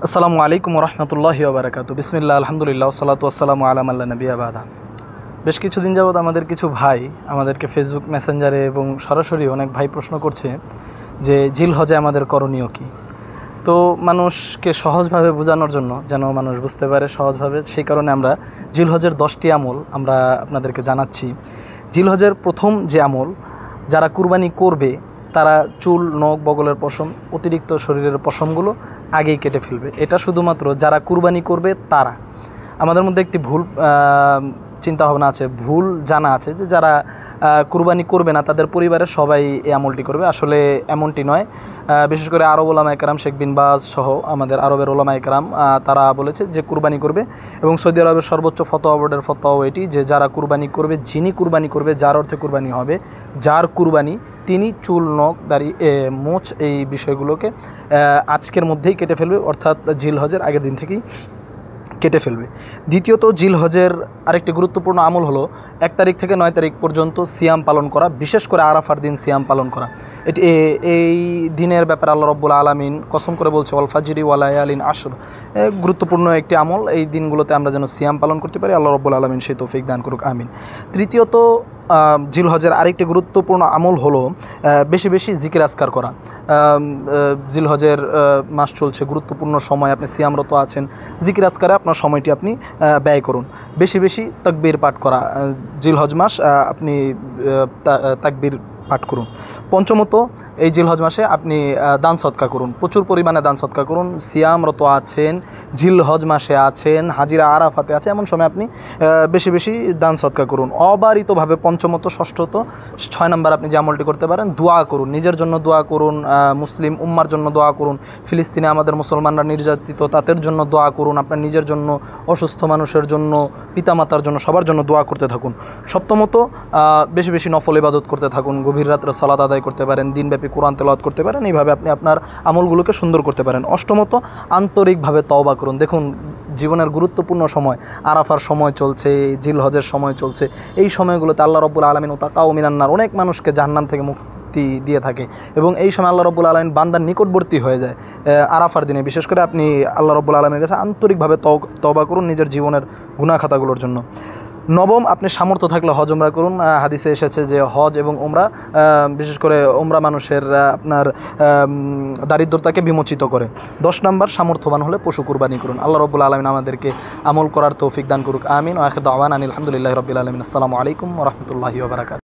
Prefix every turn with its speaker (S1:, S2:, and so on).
S1: আসসালামু আলাইকুম রহমতুল্লাহি ওয়া বারাকাতুহু। বিসমিল্লাহ, আলহামদুলিল্লাহ, ওয়াসসালাতু ওয়াসসালামু আলা মান লা নাবিয়্যা বা'দা। বেশ কিছুদিন যাবত আমাদের কিছু ভাই আমাদেরকে ফেসবুক মেসেঞ্জারে এবং সরাসরি অনেক ভাই প্রশ্ন করছে যে জিলহজে আমাদের করণীয় কী। তো মানুষকে সহজভাবে বোঝানোর জন্য, যেন মানুষ বুঝতে পারে সহজভাবে, সেই কারণে আমরা জিলহজের 10টি আমল আমরা আপনাদেরকে জানাচ্ছি। জিলহজের প্রথম যে আমল, যারা কুরবানি করবে তারা চুল, নখ, বগলের পশম, অতিরিক্ত শরীরের পশমগুলো আগেই কেটে ফেলবে। এটা শুধুমাত্র যারা কুরবানি করবে তারা। আমাদের মধ্যে একটি ভুল চিন্তাভাবনা আছে, ভুল জানা আছে যে যারা কুরবানি করবে না তাদের পরিবারের সবাই এই আমলটি করবে। আসলে এমনটি নয়। বিশেষ করে আরব ওলামা একরাম, শেখ বিন বাজ সহ আমাদের আরবের ওলামা একরাম তারা বলেছে যে কুরবানি করবে, এবং সৌদি আরবের সর্বোচ্চ ফতোয়া বোর্ডের ফতোয়াও এটি যে যারা কুরবানি করবে, যিনি কুরবানি করবে, যার অর্থে কুরবানি হবে, যার কুরবানি, তিনি চুল, নখ, দাড়ি, মোচ এই বিষয়গুলোকে আজকের মধ্যেই কেটে ফেলবে, অর্থাৎ জিলহজের আগের দিন থেকেই কেটে ফেলবে। দ্বিতীয়ত, জিলহজের আরেকটি গুরুত্বপূর্ণ আমল হলো 1 তারিখ থেকে 9 তারিখ পর্যন্ত সিয়াম পালন করা, বিশেষ করে আরাফার দিন সিয়াম পালন করা। এটি এই দিনের ব্যাপারে আল্লাহ রাব্বুল আলামিন কসম করে বলছে, ওয়াল ফাজরি ওয়া লায়ালিন আশর। গুরুত্বপূর্ণ একটি আমল, এই দিনগুলোতে আমরা যেন সিয়াম পালন করতে পারি, আল্লাহ রাব্বুল আলামিন সেই তৌফিক দান করুক, আমিন। তৃতীয়ত, জিলহজের আরেকটি গুরুত্বপূর্ণ আমল হলো বেশি বেশি জিকির আজকার করা। জিলহজের মাস চলছে, গুরুত্বপূর্ণ সময়, আপনি সিয়ামরত আছেন, জিকির আজকারে আপনার সময়টি আপনি ব্যয় করুন। বেশি বেশি তাকবীর পাঠ করা, জিলহজ মাস আপনি তাকবীর পাঠ করুন। পঞ্চমত, এই জিলহজ মাসে আপনি দান সদকা করুন, প্রচুর পরিমাণে দান সদকা করুন। সিয়ামরত আছেন, জিলহজ মাসে আছেন, হাজিরা আরাফাতে আছে, এমন সময় আপনি বেশি বেশি দান সদকা করুন অবারিতভাবে। পঞ্চমত, ষষ্ঠত, 6 নম্বর আপনি যে আমলটি করতে পারেন, দোয়া করুন, নিজের জন্য দোয়া করুন, মুসলিম উম্মার জন্য দোয়া করুন, ফিলিস্তিনে আমাদের মুসলমানরা নির্যাতিত তাদের জন্য দোয়া করুন, আপনার নিজের জন্য, অসুস্থ মানুষের জন্য, পিতামাতার জন্য, সবার জন্য দোয়া করতে থাকুন। সপ্তমত, বেশি বেশি নফল ইবাদত করতে থাকুন, গভীর রাত্রে সালাত আদায় করতে পারেন, দিনব্যাপী কোরআন তেলাওয়াত করতে পারেন, এইভাবে আপনি আপনার আমলগুলোকে সুন্দর করতে পারেন। অষ্টমত, আন্তরিকভাবে তওবা করুন। দেখুন, জীবনের গুরুত্বপূর্ণ সময়, আরাফার সময় চলছে, জিলহজের সময় চলছে, এই সময়গুলোতে আল্লাহ রাব্বুল আলামিন তাকাও মিনান নার, অনেক মানুষকে জাহান্নাম থেকে মুক্তি দিয়ে থাকে, এবং এই সময় আল্লাহ রাব্বুল আলামিন বান্দার নিকটবর্তী হয়ে যায়। আরাফার দিনে বিশেষ করে আপনি আল্লাহ রাব্বুল আলামিনের কাছে আন্তরিকভাবে তওবা করুন নিজের জীবনের গুনাহ খাতাগুলোর জন্য। নবম, আপনি সামর্থ্য থাকলে হজ উমরা করুন। হাদিসে এসেছে যে হজ এবং উমরা, বিশেষ করে উমরা মানুষের আপনার দারিদ্রতাকে বিমোচিত করে। 10 নম্বর, সামর্থ্যবান হলে পশু কুরবানি করুন। আল্লাহ রাব্বুল আলামিন আমাদেরকে আমল করার তৌফিক দান করুক, আমিন। ওয়া আখিরু দাওয়ানা আনিল হামদুলিল্লাহি রাব্বিল আলামিন। আসসালামু আলাইকুম ওয়া রাহমাতুল্লাহি ওয়া বারাকাতুহু।